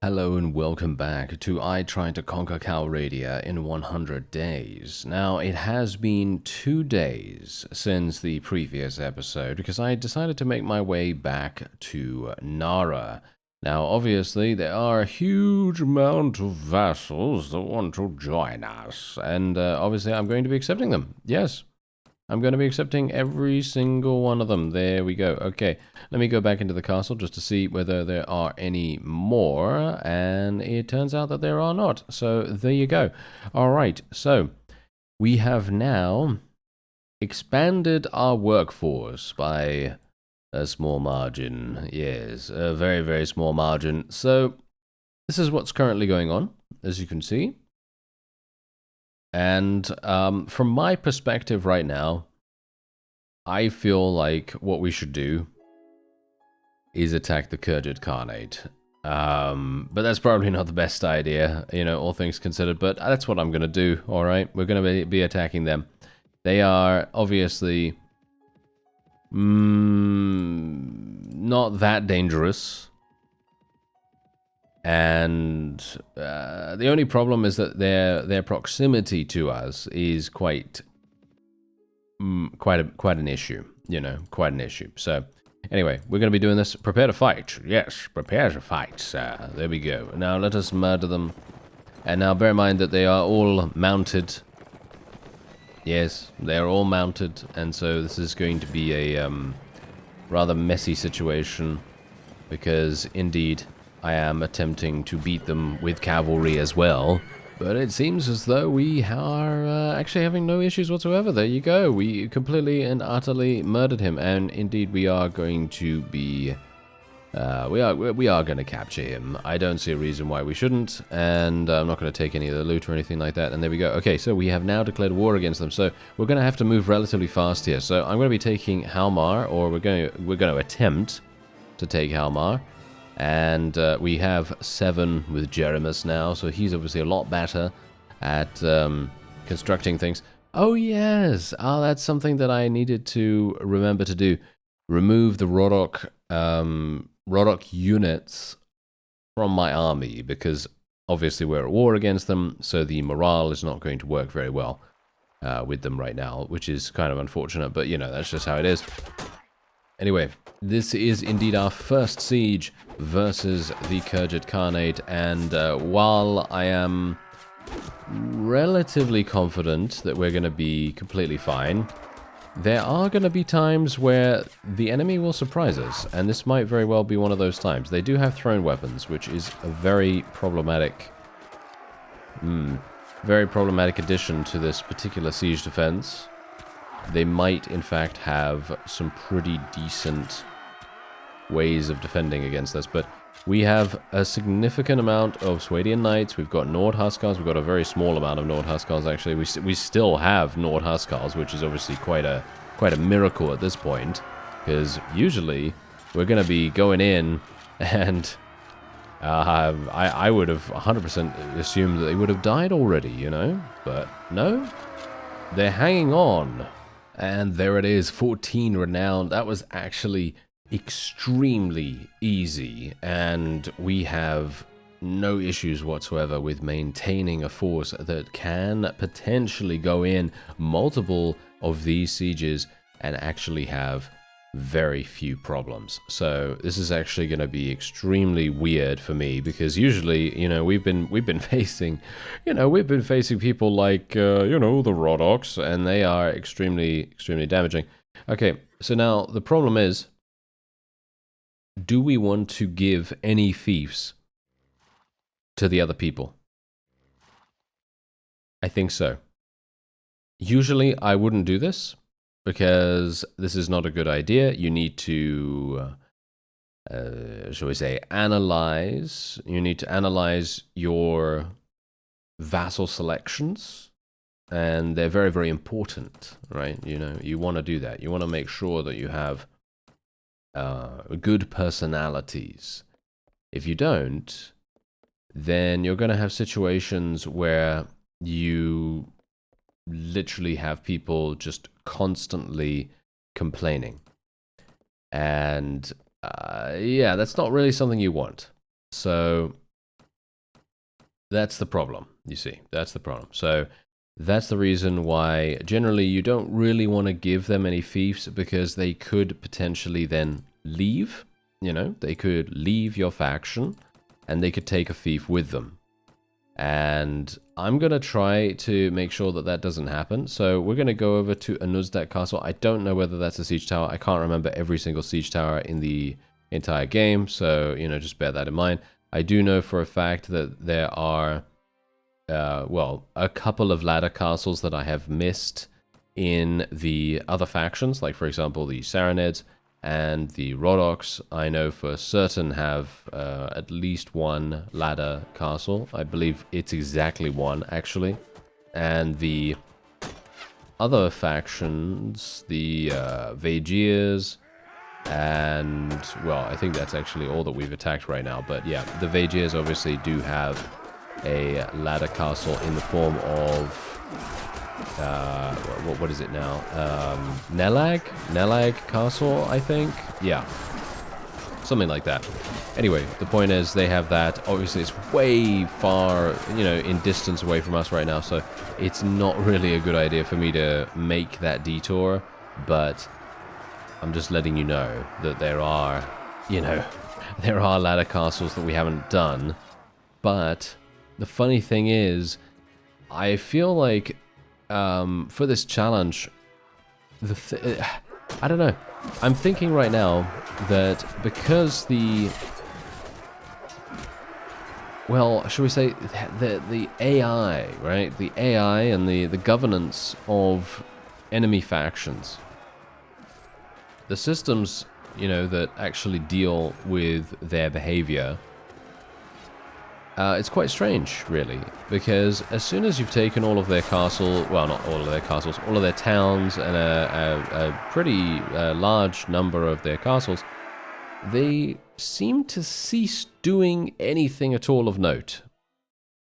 Hello and welcome back to I Tried to Conquer CALRADIA in 100 Days. Now, it has been 2 days since the previous episode because I decided to make my way back to Nara. Now, obviously, there are a huge amount of vassals that want to join us, and obviously I'm going to be accepting them. Yes, I'm going to be accepting every single one of them. There we go. Okay, let me go back into the castle just to see whether there are any more. And it turns out that there are not. So there you go. All right, so we have now expanded our workforce by a small margin. Yes, a very, very small margin. So this is what's currently going on, as you can see. And from my perspective right now, I feel like what we should do is attack the Khergit Khanate. But that's probably not the best idea, all things considered. But that's what I'm going to do, all right? We're going to be attacking them. They are obviously not that dangerous. And the only problem is that their proximity to us is quite an issue, quite an issue. So anyway, we're going to be doing this. Prepare to fight. Yes, prepare to fight. There we go. Now let us murder them. And now bear in mind that they are all mounted. Yes, they are all mounted, and so this is going to be a rather messy situation because indeed I am attempting to beat them with cavalry as well. But it seems as though we are actually having no issues whatsoever. There you go. We completely and utterly murdered him, and indeed we are going to be. We are going to capture him. I don't see a reason why we shouldn't, and I'm not going to take any of the loot or anything like that. And there we go. Okay, so we have now declared war against them. So we're going to have to move relatively fast here. So I'm going to be taking Halmar, or we're going to attempt to take Halmar. And we have 7 with Jeremus now, so he's obviously a lot better at constructing things. Oh, yes! Oh, that's something that I needed to remember to do. Remove the Rodok units from my army, because obviously we're at war against them, so the morale is not going to work very well with them right now, which is kind of unfortunate, but, that's just how it is. Anyway, this is indeed our first siege versus the Khergit Khanate, and while I am relatively confident that we're going to be completely fine, there are going to be times where the enemy will surprise us, and this might very well be one of those times. They do have thrown weapons, which is a very problematic addition to this particular siege defense. They might, in fact, have some pretty decent ways of defending against us, but we have a significant amount of Swadian Knights. We've got Nord Huskars. We've got a very small amount of Nord Huskars, actually. We still have Nord Huskars, which is obviously quite a miracle at this point, because usually we're going to be going in and I would have 100% assumed that they would have died already, but no, they're hanging on. And there it is, 14 renown. That was actually extremely easy, and we have no issues whatsoever with maintaining a force that can potentially go in multiple of these sieges and actually have very few problems. So this is actually going to be extremely weird for me, because usually, we've been facing, people like, the Rodoks, and they are extremely damaging. Okay, so now the problem is, do we want to give any fiefs to the other people? I think so. Usually I wouldn't do this, because this is not a good idea. You need to, shall we say, analyze. You need to analyze your vassal selections, and they're very, very important, right? You want to do that. You want to make sure that you have good personalities. If you don't, then you're going to have situations where you literally have people just constantly complaining. And yeah, that's not really something you want. So That's the problem, you see. That's the problem. So that's the reason why generally you don't really want to give them any fiefs, because they could potentially then leave. You know, they could leave your faction and they could take a fief with them. And I'm going to try to make sure that that doesn't happen. So we're going to go over to Anuzdak Castle. I don't know whether that's a siege tower. I can't remember every single siege tower in the entire game. So, you know, just bear that in mind. I do know for a fact that there are, well, a couple of ladder castles that I have missed in the other factions. Like, for example, the Saranids and the Rodoks, I know for certain have at least one ladder castle. I believe it's exactly one, actually. And the other factions, the Vaegirs, and, well, I think that's actually all that we've attacked right now. But yeah, the Vaegirs obviously do have a ladder castle in the form of... what is it now? Nelag Castle, I think? Yeah. Something like that. Anyway, the point is they have that. Obviously, it's way far, you know, in distance away from us right now, so it's not really a good idea for me to make that detour, but I'm just letting you know that there are, you know, there are ladder castles that we haven't done, but the funny thing is, I feel like for this challenge, I don't know. I'm thinking right now that because the, well, shall we say, the AI, right? The AI and the governance of enemy factions, the systems, you know, that actually deal with their behavior, it's quite strange, really, because as soon as you've taken all of their castle, well, not all of their castles, all of their towns, and a pretty large number of their castles, they seem to cease doing anything at all of note.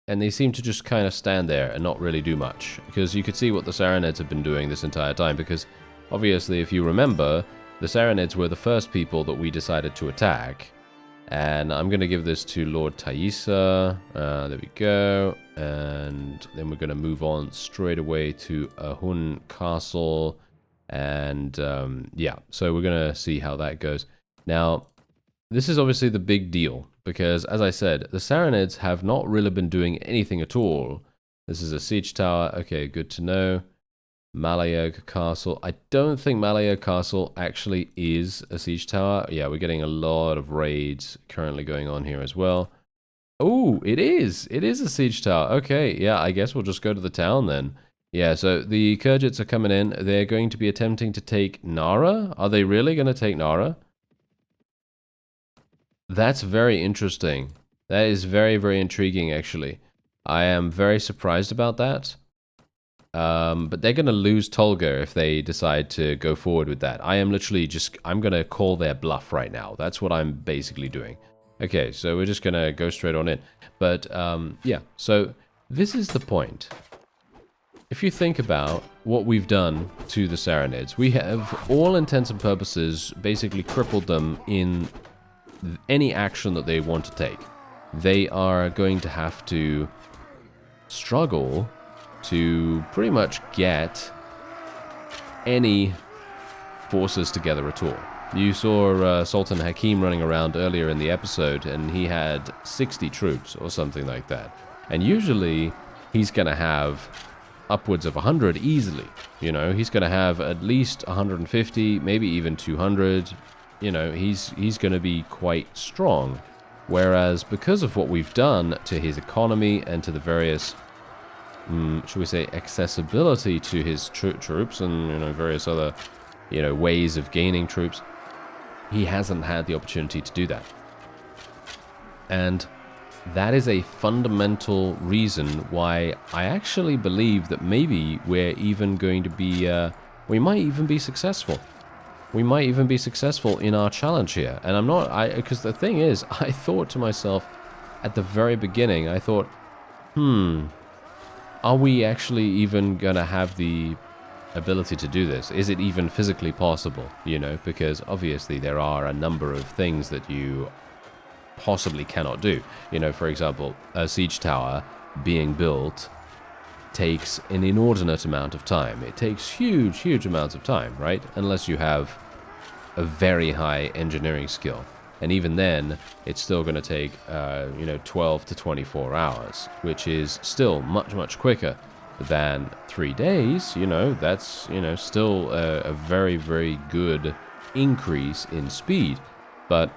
And they seem to just kind of stand there and not really do much. Because you could see what the Saranids have been doing this entire time, because obviously, if you remember, the Saranids were the first people that we decided to attack. And I'm going to give this to Lord Thaisa. There we go. And then we're going to move on straight away to Ahun Castle. And yeah, so we're going to see how that goes. Now, this is obviously the big deal. Because, as I said, the Saranids have not really been doing anything at all. This is a siege tower. Okay, good to know. Malayog Castle. I don't think Malayog Castle actually is a siege tower. Yeah, we're getting a lot of raids currently going on here as well. Oh, it is. It is a siege tower. Okay, yeah, I guess we'll just go to the town then. Yeah, so the Khergits are coming in. They're going to be attempting to take Nara. Are they really going to take Nara? That's very interesting. That is very, very intriguing, actually. I am very surprised about that. But they're going to lose Tolga if they decide to go forward with that. I am literally just, I'm going to call their bluff right now. That's what I'm basically doing. Okay, so we're just going to go straight on in. But, yeah, so this is the point. If you think about what we've done to the Saranids, we have, all intents and purposes, basically crippled them in any action that they want to take. They are going to have to struggle to pretty much get any forces together at all. You saw Sultan Hakim running around earlier in the episode, and he had 60 troops or something like that. And usually, he's going to have upwards of 100 easily. You know, he's going to have at least 150, maybe even 200. You know, he's going to be quite strong. Whereas, because of what we've done to his economy and to the various should we say, accessibility to his troops and, you know, various other, you know, ways of gaining troops, he hasn't had the opportunity to do that. And that is a fundamental reason why I actually believe that maybe we're even going to be, we might even be successful. We might even be successful in our challenge here. And I'm not, because the thing is, I thought to myself at the very beginning, I thought, are we actually even going to have the ability to do this? Is it even physically possible? You know, because obviously there are a number of things that you possibly cannot do. You know, for example, a siege tower being built takes an inordinate amount of time. It takes huge amounts of time, right? Unless you have a very high engineering skill. And even then, it's still going to take, 12 to 24 hours, which is still much quicker than 3 days. You know, that's, still a very good increase in speed. But,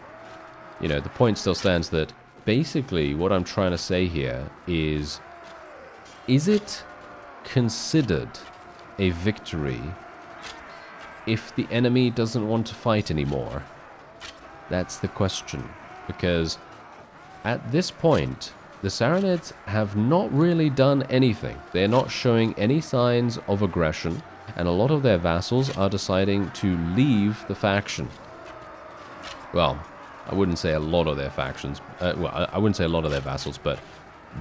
the point still stands that basically what I'm trying to say here is it considered a victory if the enemy doesn't want to fight anymore? That's the question. Because at this point, the Sarranids have not really done anything. They're not showing any signs of aggression, and a lot of their vassals are deciding to leave the faction. Well, I wouldn't say a lot of their factions. I wouldn't say a lot of their vassals, but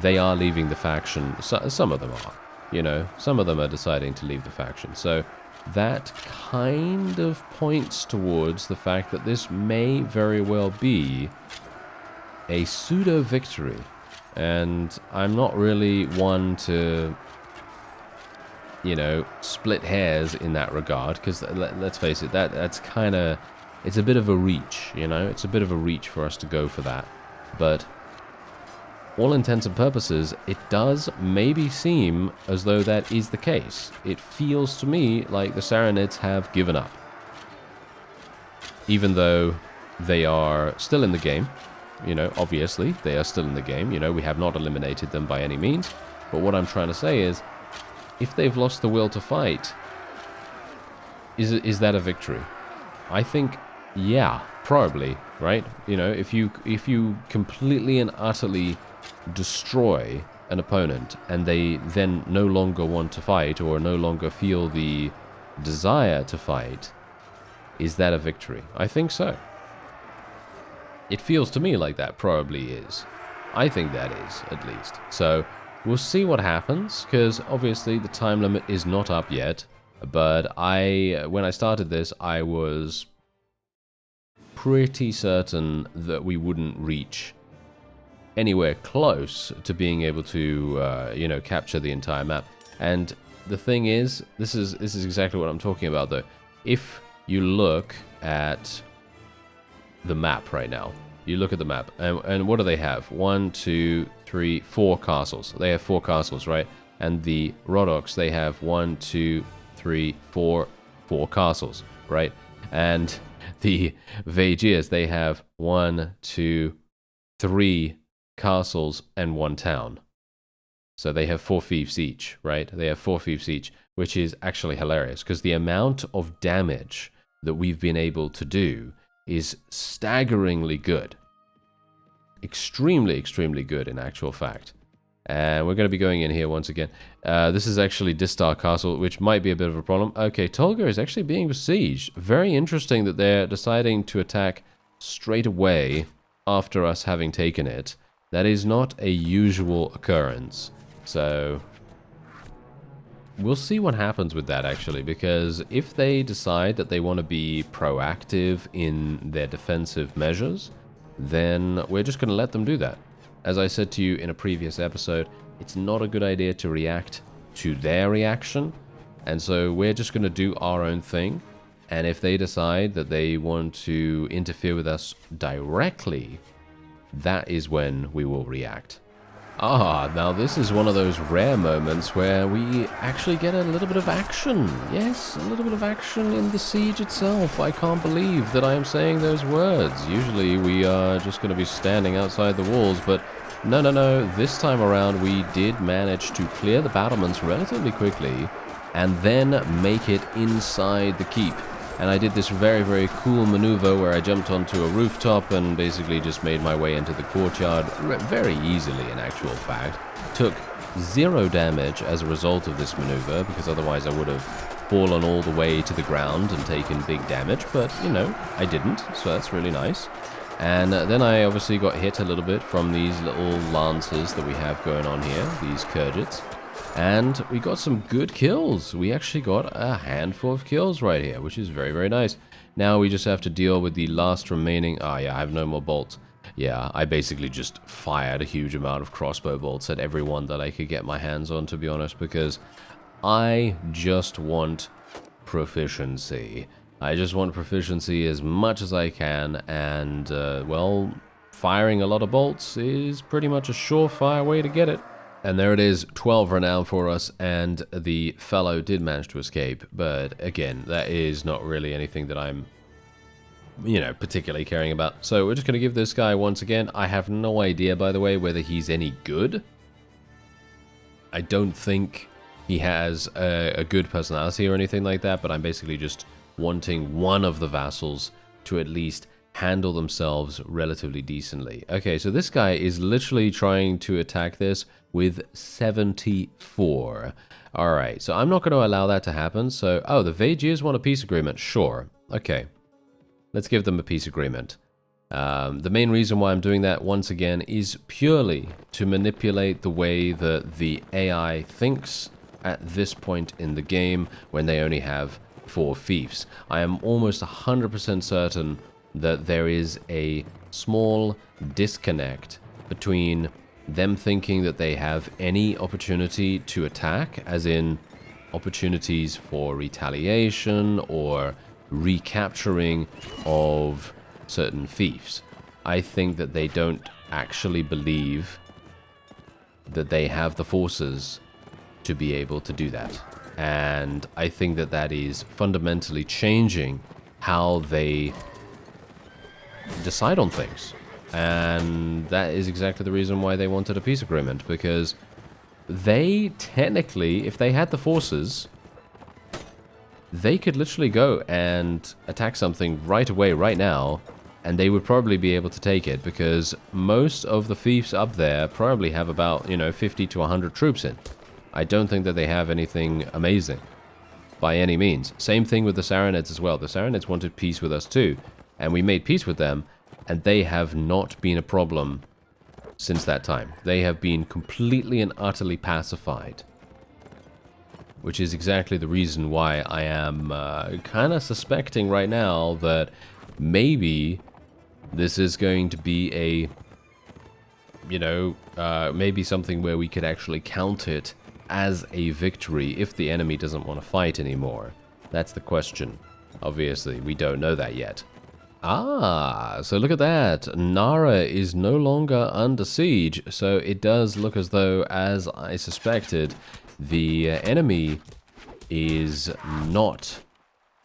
they are leaving the faction. Some of them are. Some of them are deciding to leave the faction. So that kind of points towards the fact that this may very well be a pseudo-victory. And I'm not really one to, split hairs in that regard, because let's face it, that's kind of, it's a bit of a reach, It's a bit of a reach for us to go for that. But all intents and purposes, it does maybe seem as though that is the case. It feels to me like the Sarranids have given up. Even though they are still in the game, obviously, they are still in the game. We have not eliminated them by any means. But what I'm trying to say is, if they've lost the will to fight, is that a victory? I think, yeah, probably, right? If you completely and utterly destroy an opponent and they then no longer want to fight or no longer feel the desire to fight, is that a victory? I think so. It feels to me like that probably is. I think that is, at least. So we'll see what happens, because obviously the time limit is not up yet. But when I started this, I was pretty certain that we wouldn't reach anywhere close to being able to, capture the entire map. And the thing is, this is exactly what I'm talking about, though. If you look at the map right now, you look at the map, and what do they have? 1, 2, 3, 4 castles. They have 4 castles, right? And the Rodoks, they have 1, 2, 3, 4 castles, right? And the Vaegirs, they have 1, 2, 3 castles and 1 town. So they have 4 fiefs each, right? They have 4 fiefs each, which is actually hilarious, because the amount of damage that we've been able to do is staggeringly good. Extremely good, in actual fact. And we're going to be going in here once again. This is actually Distar Castle, which might be a bit of a problem. Okay, Tolga is actually being besieged. Very interesting that they're deciding to attack straight away after us having taken it. That is not a usual occurrence. So we'll see what happens with that, actually, because if they decide that they want to be proactive in their defensive measures, then we're just going to let them do that. As I said to you in a previous episode, it's not a good idea to react to their reaction, and so we're just going to do our own thing. And if they decide that they want to interfere with us directly, that is when we will react. Now this is one of those rare moments where we actually get a little bit of action. Yes, a little bit of action in the siege itself. I can't believe that I am saying those words. Usually we are just going to be standing outside the walls, but no. This time around we did manage to clear the battlements relatively quickly and then make it inside the keep. And I did this very cool maneuver where I jumped onto a rooftop and basically just made my way into the courtyard very easily, in actual fact. Took 0 damage as a result of this maneuver, because otherwise I would have fallen all the way to the ground and taken big damage, but, I didn't, so that's really nice. And then I obviously got hit a little bit from these little lancers that we have going on here, these Khergits. And we got some good kills. We actually got a handful of kills right here, which is very nice. Now we just have to deal with the last remaining... yeah, I have no more bolts. Yeah, I basically just fired a huge amount of crossbow bolts at everyone that I could get my hands on, to be honest, because I just want proficiency. I just want proficiency as much as I can, and, well, firing a lot of bolts is pretty much a surefire way to get it. And there it is, 12 renown for us, and the fellow did manage to escape, but again, that is not really anything that I'm, you know, particularly caring about. So we're just going to give this guy once again. I have no idea, by the way, whether he's any good. I don't think he has a good personality or anything like that, but I'm basically just wanting one of the vassals to at least handle themselves relatively decently. Okay, so this guy is literally trying to attack this with 74. Alright, so I'm not going to allow that to happen. So, oh, the Vagiers want a peace agreement. Sure. Okay. Let's give them a peace agreement. The main reason why I'm doing that, once again, is purely to manipulate the way that the AI thinks at this point in the game when they only have 4 fiefs. I am almost 100% certain that there is a small disconnect between them thinking that they have any opportunity to attack, as in opportunities for retaliation or recapturing of certain fiefs. I think that they don't actually believe that they have the forces to be able to do that. And I think that that is fundamentally changing how they decide on things. And that is exactly the reason why they wanted a peace agreement, because they technically, if they had the forces, they could literally go and attack something right away, right now, and they would probably be able to take it, because most of the fiefs up there probably have about, you know, 50 to 100 troops in. I don't think that they have anything amazing by any means. Same thing with the Sarranids as well. The Sarranids wanted peace with us too, and we made peace with them, and they have not been a problem since that time. They have been completely and utterly pacified, which is exactly the reason why I am kind of suspecting right now that maybe this is going to be a, you know, maybe something where we could actually count it as a victory if the enemy doesn't want to fight anymore. That's the question. Obviously, we don't know that yet. Ah, so look at that. Nara is no longer under siege, so it does look as though, as I suspected, the enemy is not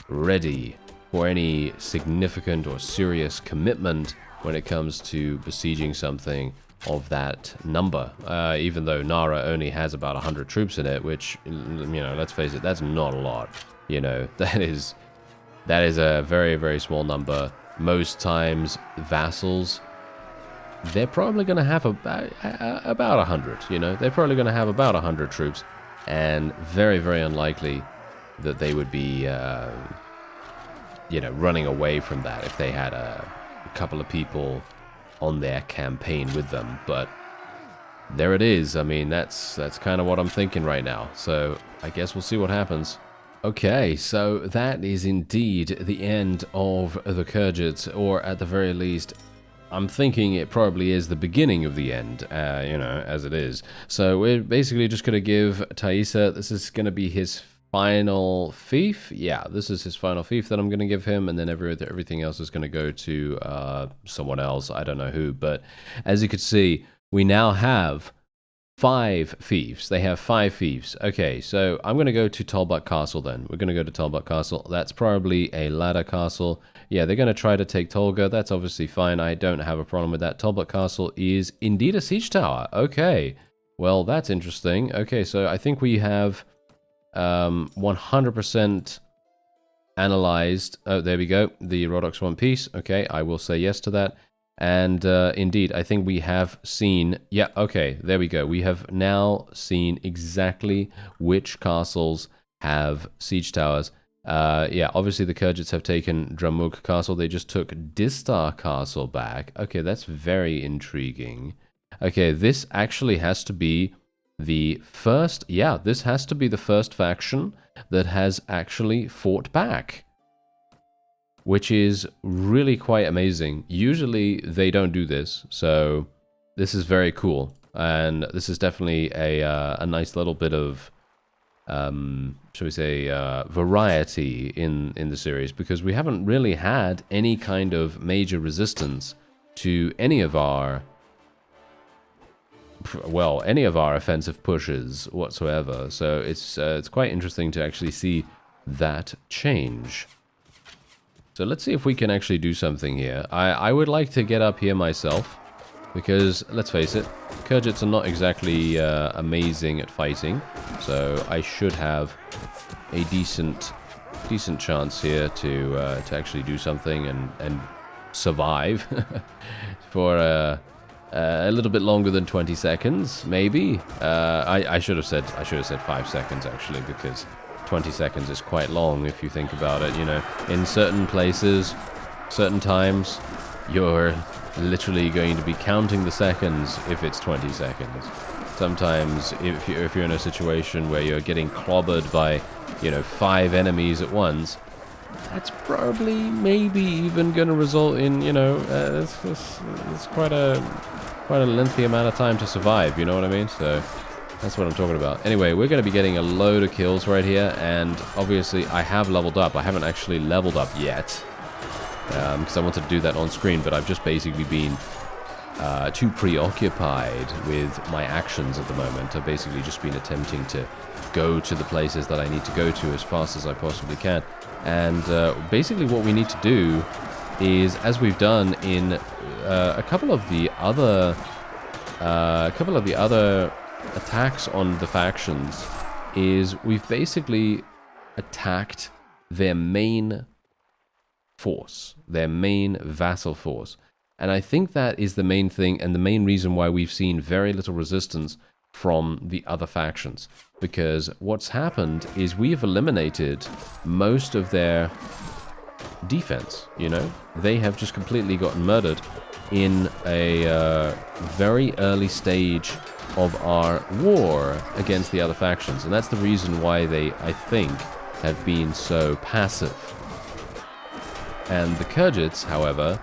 ready for any significant or serious commitment when it comes to besieging something of that number. Even though Nara only has about 100 troops in it, which, you know, let's face it, that's not a lot. You know, that is a very, very small number. Most times, vassals, they're probably going to have about 100, you know? They're probably going to have about 100 troops, and very, very unlikely that they would be, you know, running away from that if they had a couple of people on their campaign with them. But there it is. I mean, that's kind of what I'm thinking right now. So I guess we'll see what happens. Okay, so that is indeed the end of the Khergits, or at the very least, I'm thinking it probably is the beginning of the end, you know, as it is. So we're basically just going to give Taisa, this is going to be his final fief. Yeah, this is his final fief that I'm going to give him, and then everything else is going to go to someone else. I don't know who, but as you can see, we now have 5 fiefs. They have 5 fiefs. Okay, so I'm going to go to Talbot Castle then. We're going to go to Talbot Castle. That's probably a ladder castle. Yeah, they're going to try to take Tolga. That's obviously fine. I don't have a problem with that. Talbot Castle is indeed a siege tower. Okay, well, that's interesting. Okay, so I think we have 100% analyzed. Oh, there we go. The Rhodoks want peace. Okay, I will say yes to that. And indeed, I think we have seen... Yeah, okay, there we go. We have now seen exactly which castles have siege towers. Yeah, obviously the Khergits have taken Dramuk Castle. They just took Distar Castle back. Okay, that's very intriguing. Okay, this actually has to be the first... Yeah, this has to be the first faction that has actually fought back. which is really quite amazing. Usually they don't do this, so this is very cool. And this is definitely a nice little bit of, shall we say, variety in the series, because we haven't really had any kind of major resistance to any of our, well, any of our offensive pushes whatsoever. So it's quite interesting to actually see that change. So let's see if we can actually do something here. I would like to get up here myself, because let's face it, Khergits are not exactly amazing at fighting, so I should have a decent chance here to actually do something and survive for a little bit longer than 20 seconds, maybe. I should have said 5 seconds actually, because 20 seconds is quite long if you think about it. You know, in certain places, certain times, you're literally going to be counting the seconds if it's 20 seconds. Sometimes, if you're in a situation where you're getting clobbered by, you know, 5 enemies at once, that's probably maybe even going to result in, you know, it's quite a lengthy amount of time to survive. You know what I mean? So that's what I'm talking about. Anyway, we're going to be getting a load of kills right here, and obviously I have leveled up. I haven't actually leveled up yet, because I wanted to do that on screen, but I've just basically been too preoccupied with my actions at the moment. I've basically just been attempting to go to the places that I need to go to as fast as I possibly can. And basically what we need to do is, as we've done in a couple of the other attacks on the factions, is we've basically attacked their main force, their main vassal force. And I think that is the main thing and the main reason why we've seen very little resistance from the other factions. Because what's happened is we have eliminated most of their defense, you know? They have just completely gotten murdered in a very early stage of our war against the other factions. And that's the reason why they, I think, have been so passive. And the Khergits, however,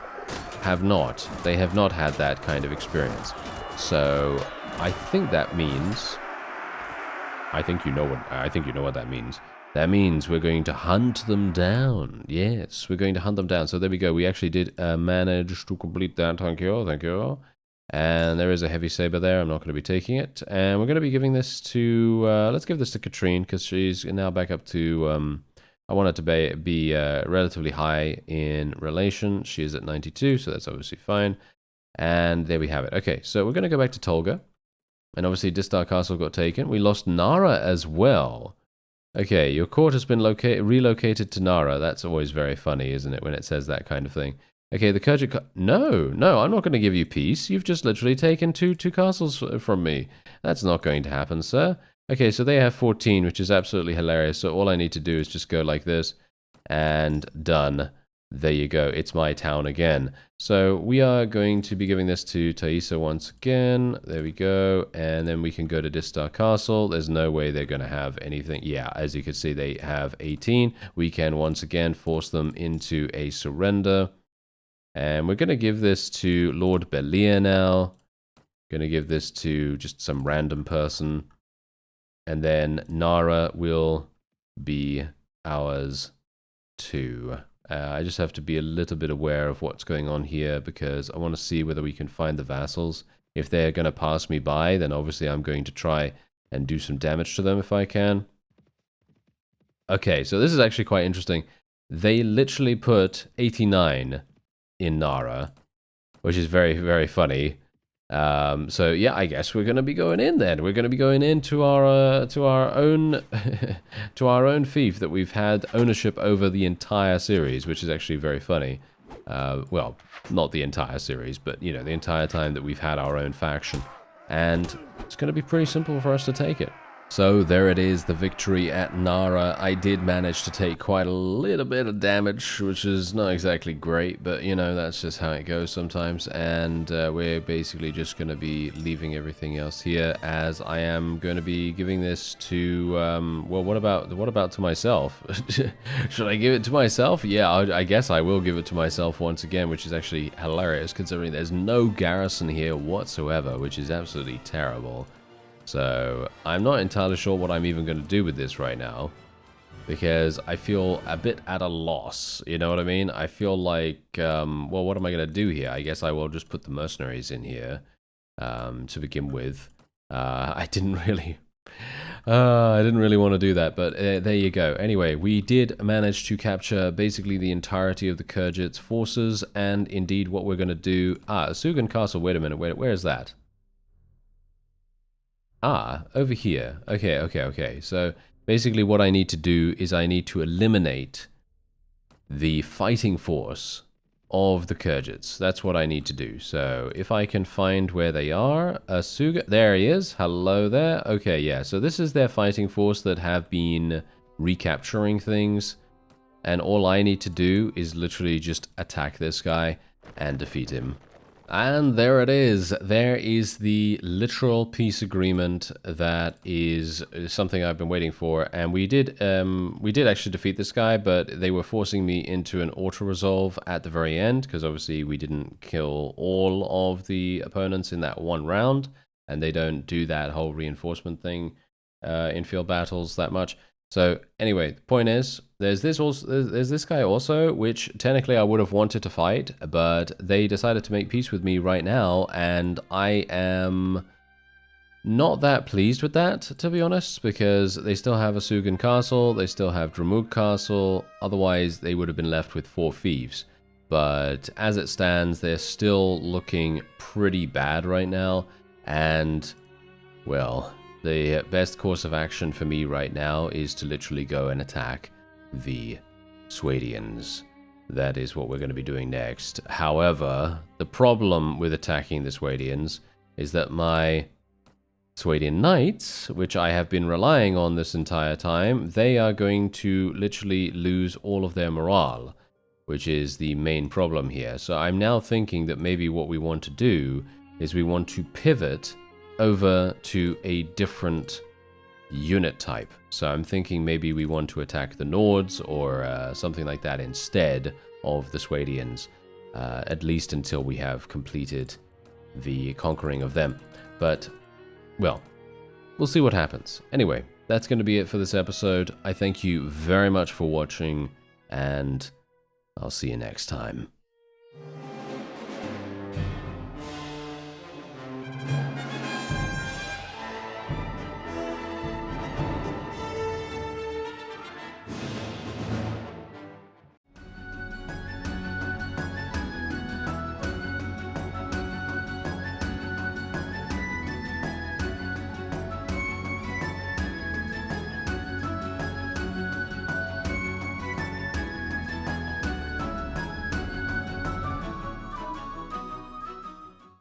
have not. They have not had that kind of experience. So I think that means, I think you know what that means. That means we're going to hunt them down. Yes, we're going to hunt them down. So there we go. We actually did manage to complete that. Thank you. Thank you. And there is a heavy saber there. I'm not going to be taking it. And we're going to be giving this to, let's give this to Katrine, because she's now back up to, I want it to be relatively high in relation. She is at 92, so that's obviously fine. And there we have it. Okay, so we're going to go back to Tolga. And obviously Distar Castle got taken. We lost Nara as well. Okay, your court has been relocated to Nara. That's always very funny, isn't it, when it says that kind of thing. Okay, the Khergit... No, I'm not going to give you peace. You've just literally taken two castles from me. That's not going to happen, sir. Okay, so they have 14, which is absolutely hilarious. So all I need to do is just go like this, and done. There you go. It's my town again. So we are going to be giving this to Thaisa once again. There we go. And then we can go to Distar Castle. There's no way they're going to have anything. Yeah, as you can see, they have 18. We can once again force them into a surrender. And we're going to give this to Lord Belia now. Going to give this to just some random person. And then Nara will be ours too. I just have to be a little bit aware of what's going on here, because I want to see whether we can find the vassals. If they're going to pass me by, then obviously I'm going to try and do some damage to them if I can. Okay, so this is actually quite interesting. They literally put 89 in Nara, which is very, very funny. So yeah, I guess we're going to be going in then. We're going to be going into our own to our own fief that we've had ownership over the entire series, which is actually very funny. Well, not the entire series, but you know, the entire time that we've had our own faction. And it's going to be pretty simple for us to take it. So there it is, the victory at Nara. I did manage to take quite a little bit of damage, which is not exactly great, but you know, that's just how it goes sometimes. And we're basically just going to be leaving everything else here, as I am going to be giving this to, well, what about to myself? Should I give it to myself? Yeah, I guess I will give it to myself once again, which is actually hilarious, considering there's no garrison here whatsoever, which is absolutely terrible. So I'm not entirely sure what I'm even going to do with this right now, because I feel a bit at a loss, you know what I mean? I feel like, well, what am I going to do here? I guess I will just put the mercenaries in here to begin with. I didn't really want to do that, but there you go. Anyway, we did manage to capture basically the entirety of the Khergits forces, and indeed what we're going to do... Sugan Castle, wait a minute, where is that? Over here. Okay. So basically what I need to do is I need to eliminate the fighting force of the Khergits. That's what I need to do. So if I can find where they are, Suga, there he is. Hello there. Okay, yeah. So this is their fighting force that have been recapturing things. And all I need to do is literally just attack this guy and defeat him. And there it is. There is the literal peace agreement that is something I've been waiting for. And we did actually defeat this guy, but they were forcing me into an auto-resolve at the very end, because obviously we didn't kill all of the opponents in that one round, and they don't do that whole reinforcement thing in field battles that much. So anyway, the point is, there's this guy also, which technically I would have wanted to fight, but they decided to make peace with me right now, and I am not that pleased with that, to be honest, because they still have a Sugan Castle, they still have Dramug Castle, otherwise they would have been left with 4 fiefs. But as it stands, they're still looking pretty bad right now, and, well... the best course of action for me right now is to literally go and attack the Swadians. That is what we're going to be doing next. However, the problem with attacking the Swadians is that my Swadian knights, which I have been relying on this entire time, they are going to literally lose all of their morale, which is the main problem here. So I'm now thinking that maybe what we want to do is we want to pivot over to a different unit type. So I'm thinking maybe we want to attack the Nords or something like that instead of the Swadians, at least until we have completed the conquering of them. But, well, we'll see what happens. Anyway, that's going to be it for this episode. I thank you very much for watching, and I'll see you next time.